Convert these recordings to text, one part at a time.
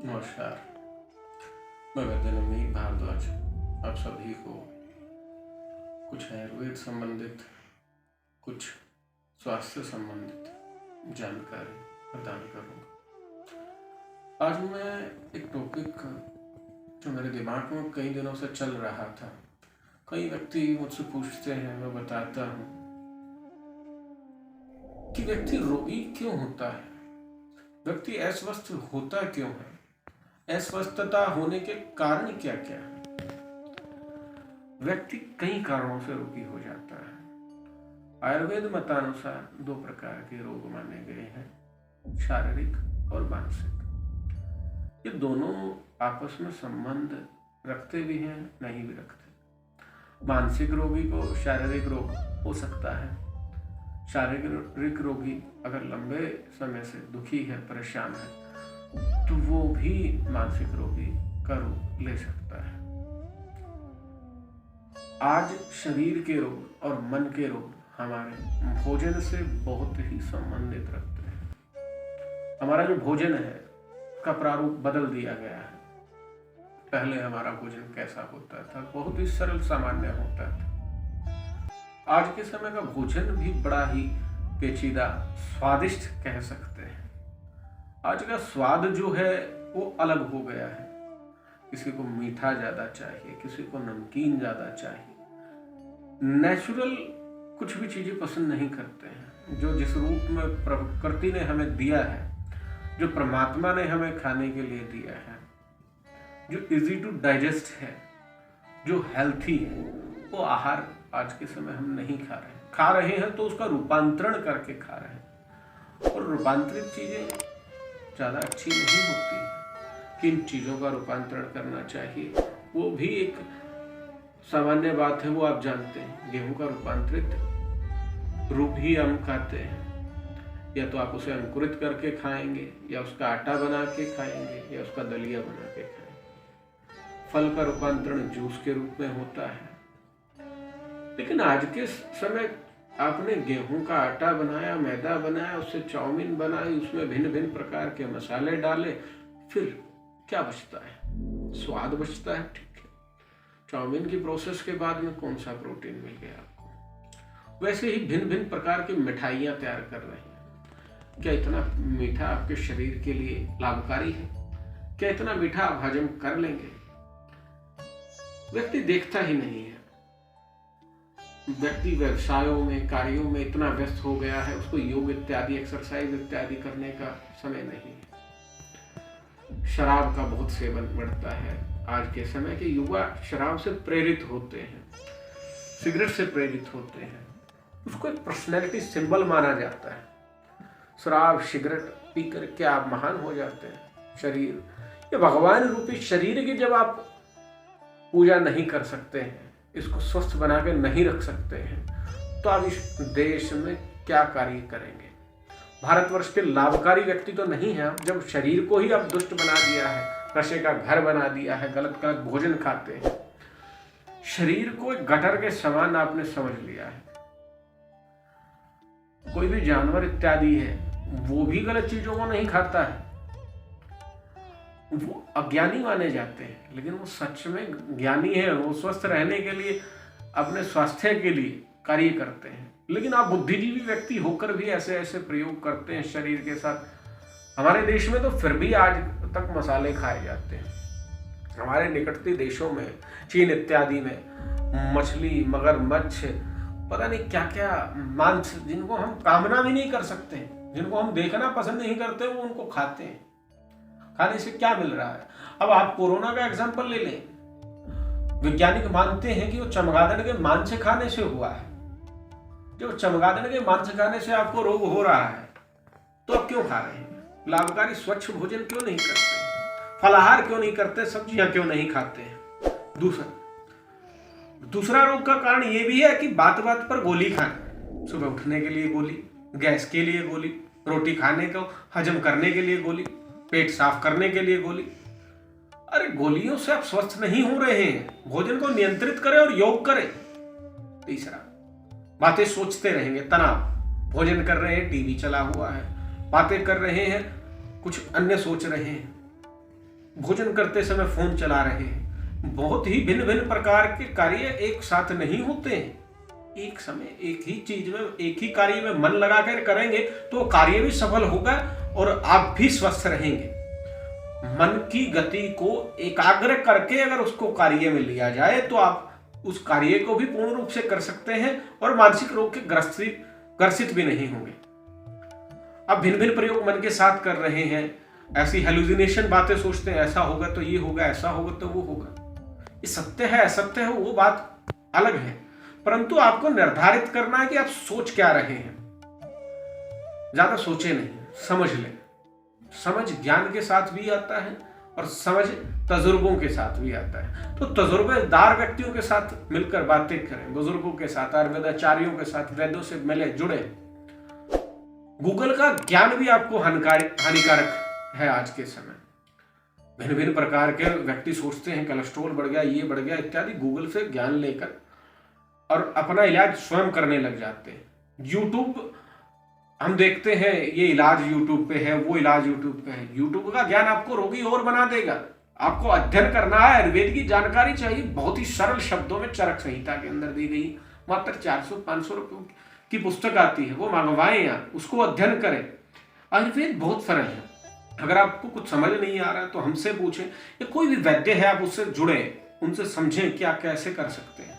नमस्कार। मैं वैद्य भारद्वाज आप सभी को कुछ आयुर्वेद संबंधित, कुछ स्वास्थ्य संबंधित जानकारी प्रदान करूंगा। आज मैं एक टॉपिक जो मेरे दिमाग में कई दिनों से चल रहा था, कई व्यक्ति मुझसे पूछते हैं, मैं बताता हूं कि व्यक्ति रोगी क्यों होता है, व्यक्ति अस्वस्थ होता क्यों है, अस्वस्थता होने के कारण क्या क्या है। व्यक्ति कई कारणों से रोगी हो जाता है। आयुर्वेद मतानुसार दो प्रकार के रोग माने गए हैं, शारीरिक और मानसिक। ये दोनों आपस में संबंध रखते भी हैं, नहीं भी रखते। मानसिक रोगी को शारीरिक रोग हो सकता है। शारीरिक रोगी अगर लंबे समय से दुखी है, परेशान है, तो वो भी मानसिक रोगी का रूप ले सकता है। आज शरीर के रोग और मन के रोग हमारे भोजन से बहुत ही संबंधित रखते हैं। हमारा जो भोजन है का प्रारूप बदल दिया गया है। पहले हमारा भोजन कैसा होता था, बहुत ही सरल सामान्य होता था। आज के समय का भोजन भी बड़ा ही पेचीदा, स्वादिष्ट कह सकते हैं। आज का स्वाद जो है वो अलग हो गया है। किसी को मीठा ज्यादा चाहिए, किसी को नमकीन ज्यादा चाहिए। नेचुरल कुछ भी चीजें पसंद नहीं करते हैं। जो जिस रूप में प्रकृति ने हमें दिया है, जो परमात्मा ने हमें खाने के लिए दिया है, जो इजी टू डाइजेस्ट है, जो हेल्थी है, वो आहार आज के समय हम नहीं खा रहे हैं तो उसका रूपांतरण करके खा रहे हैं। और रूपांतरित चीजें ज़्यादा अच्छी नहीं होती। किन चीज़ों का रूपांतरण करना चाहिए वो भी एक सामान्य बात है, वो आप जानते हैं। गेहूं का रूपांतरित रूप ही हम खाते हैं। या तो आप उसे अंकुरित करके खाएंगे, या उसका आटा बना के खाएंगे, या उसका दलिया बना के खाएंगे। फल का रूपांतरण जूस के रूप में होता है। लेकिन आज के समय आपने गेहूं का आटा बनाया, मैदा बनाया, उससे चाउमीन बनाई, उसमें भिन्न भिन्न प्रकार के मसाले डाले, फिर क्या बचता है? स्वाद बचता है, ठीक है। चाउमीन की प्रोसेस के बाद में कौन सा प्रोटीन मिल गया आपको? वैसे ही भिन्न भिन्न प्रकार की मिठाइयां तैयार कर रहे हैं। क्या इतना मीठा आपके शरीर के लिए लाभकारी है? क्या इतना मीठा आप हजम कर लेंगे? व्यक्ति देखता ही नहीं है। व्यक्ति व्यवसायों में, कार्यों में इतना व्यस्त हो गया है, उसको योग इत्यादि, एक्सरसाइज इत्यादि करने का समय नहीं है। शराब का बहुत सेवन बढ़ता है। आज के समय के युवा शराब से प्रेरित होते हैं, सिगरेट से प्रेरित होते हैं। उसको एक पर्सनैलिटी सिंबल माना जाता है। शराब सिगरेट पीकर क्या आप महान हो जाते हैं? शरीर, ये भगवान रूपी शरीर की जब आप पूजा नहीं कर सकते हैं, इसको स्वस्थ बना के नहीं रख सकते हैं, तो आप इस देश में क्या कार्य करेंगे? भारतवर्ष के लाभकारी व्यक्ति तो नहीं है आप, जब शरीर को ही आप दुष्ट बना दिया है, नशे का घर बना दिया है, गलत गलत भोजन खाते हैं, शरीर को एक गटर के समान आपने समझ लिया है। कोई भी जानवर इत्यादि है, वो भी गलत चीजों को नहीं खाता है। वो अज्ञानी माने जाते हैं, लेकिन वो सच में ज्ञानी है। वो स्वस्थ रहने के लिए, अपने स्वास्थ्य के लिए कार्य करते हैं। लेकिन आप बुद्धिजीवी व्यक्ति होकर भी ऐसे ऐसे प्रयोग करते हैं शरीर के साथ। हमारे देश में तो फिर भी आज तक मसाले खाए जाते हैं। हमारे निकटवर्ती देशों में, चीन इत्यादि में मछली, मगरमच्छ, पता नहीं क्या क्या मांस, जिनको हम कामना भी नहीं कर सकते, जिनको हम देखना पसंद नहीं करते, वो उनको खाते हैं। खाने से क्या मिल रहा है? अब आप कोरोना का एग्जांपल ले लें। वैज्ञानिक मानते हैं कि वो चमगादड़ के मांस खाने से हुआ है। जो चमगादड़ के मांस खाने से आपको रोग हो रहा है, तो आप क्यों खा रहे हैं? लाभकारी स्वच्छ भोजन क्यों नहीं करते? फलाहार क्यों नहीं करते? सब्जियां क्यों नहीं खाते हैं? दूसरा रोग का कारण ये भी है कि बात बात पर गोली खाना। सुबह उठने के लिए गोली, गैस के लिए गोली, रोटी खाने को हजम करने के लिए गोली, पेट साफ करने के लिए गोली। अरे गोलियों से आप स्वस्थ नहीं हो रहे हैं। भोजन को नियंत्रित करें और योग करें। तीसरा, बातें सोचते रहेंगे, तनाव। भोजन कर रहे हैं, टीवी चला हुआ है, बातें कर रहे हैं, कुछ अन्य सोच रहे हैं, भोजन करते समय फोन चला रहे हैं। बहुत ही भिन्न भिन्न प्रकार के कार्य एक साथ नहीं होते हैं। एक समय एक ही चीज में, एक ही कार्य में मन लगाकर करेंगे तो कार्य भी सफल होगा और आप भी स्वस्थ रहेंगे। मन की गति को एकाग्र करके अगर उसको कार्य में लिया जाए तो आप उस कार्य को भी पूर्ण रूप से कर सकते हैं और मानसिक रोग के ग्रसित भी नहीं होंगे। अब भिन्न भिन्न प्रयोग मन के साथ कर रहे हैं, ऐसी हेलुसिनेशन बातें सोचते हैं, ऐसा होगा तो ये होगा, ऐसा होगा तो वो होगा। ये सत्य है असत्य है वो बात अलग है, परंतु आपको निर्धारित करना है कि आप सोच क्या रहे हैं। ज्यादा सोचे नहीं, समझ ले। समझ ज्ञान के साथ भी आता है और समझ तजुर्बों के साथ भी आता है। तो तजुर्बेदार व्यक्तियों के साथ मिलकर बातें करें, बुजुर्गों के साथ, आयुर्वेदाचार्यों के साथ, वैद्यों से मिले, जुड़े। गूगल का ज्ञान भी आपको हानिकारक है आज के समय। भिन्न भिन्न प्रकार के व्यक्ति सोचते हैं कोलेस्ट्रॉल बढ़ गया, ये बढ़ गया इत्यादि। गूगल से ज्ञान लेकर और अपना इलाज स्वयं करने लग जाते हैं। यूट्यूब हम देखते हैं, ये इलाज यूट्यूब पे है, वो इलाज यूट्यूब पे है। यूट्यूब का ज्ञान आपको रोगी और बना देगा। आपको अध्ययन करना है, आयुर्वेद की जानकारी चाहिए, बहुत ही सरल शब्दों में चरक संहिता के अंदर दी गई मात्र 400-500 रुपये की पुस्तक आती है, वो मंगवाएं आप, उसको अध्ययन करें। आयुर्वेद बहुत सरल है। अगर आपको कुछ समझ नहीं आ रहा है तो हमसे पूछें, या कोई भी वैद्य है आप उससे जुड़े, उनसे समझें क्या कैसे कर सकते हैं।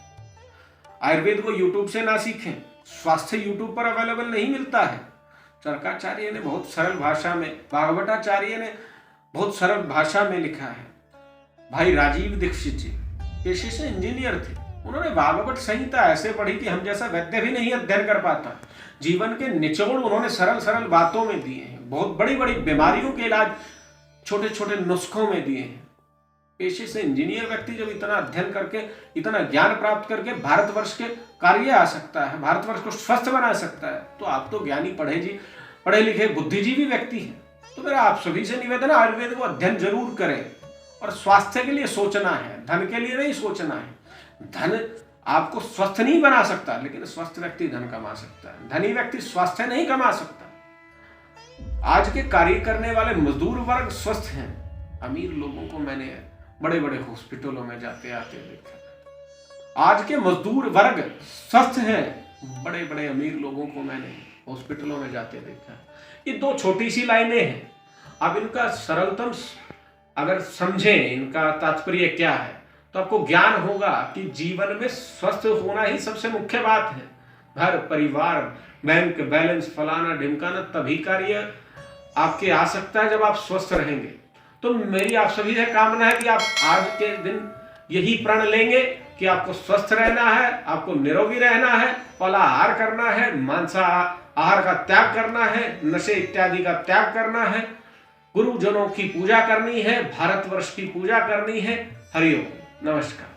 आयुर्वेद को यूट्यूब से ना सीखें, स्वास्थ्य यूट्यूब पर अवेलेबल नहीं मिलता है। चरकाचार्य ने बहुत सरल भाषा में, भागवताचार्य ने बहुत सरल भाषा में लिखा है। भाई राजीव दीक्षित जी पेशे से इंजीनियर थे, उन्होंने भागवत संहिता ऐसे पढ़ी कि हम जैसा वैद्य भी नहीं अध्ययन कर पाता। जीवन के निचोड़ उन्होंने सरल सरल बातों में दिए हैं। बहुत बड़ी बड़ी बीमारियों के इलाज छोटे छोटे नुस्खों में दिए हैं। पेशे से इंजीनियर व्यक्ति जब इतना अध्ययन करके, इतना ज्ञान प्राप्त करके भारतवर्ष के कार्य आ सकता है, भारतवर्ष को स्वस्थ बना सकता है, तो आप तो ज्ञानी पढ़े लिखे बुद्धिजीवी व्यक्ति हैं। तो मेरा आप सभी से निवेदन है, आयुर्वेद को अध्ययन जरूर करें और स्वास्थ्य के लिए सोचना है, धन के लिए नहीं सोचना है। धन आपको स्वस्थ नहीं बना सकता, लेकिन स्वस्थ व्यक्ति धन कमा सकता है। धनी व्यक्ति स्वास्थ्य नहीं कमा सकता। आज के कार्य करने वाले मजदूर वर्ग स्वस्थ हैं। अमीर लोगों को मैंने बड़े बड़े हॉस्पिटलों में जाते आते देखा। आज के मजदूर वर्ग स्वस्थ हैं, बड़े बड़े अमीर लोगों को मैंने हॉस्पिटलों में जाते देखा। ये दो छोटी सी लाइनें हैं। अब इनका सरलतम अगर समझें, इनका तात्पर्य क्या है, तो आपको ज्ञान होगा कि जीवन में स्वस्थ होना ही सबसे मुख्य बात है। घर परिवार, बैंक बैलेंस, फलाना ढिमकाना, तभी कार्य आपके आ सकता है जब आप स्वस्थ रहेंगे। तो मेरी आप सभी से कामना है कि आप आज के दिन यही प्रण लेंगे कि आपको स्वस्थ रहना है, आपको निरोगी रहना है, फलाहार करना है, मांसाहार का त्याग करना है, नशे इत्यादि का त्याग करना है, गुरुजनों की पूजा करनी है, भारतवर्ष की पूजा करनी है। हरि ओम, नमस्कार।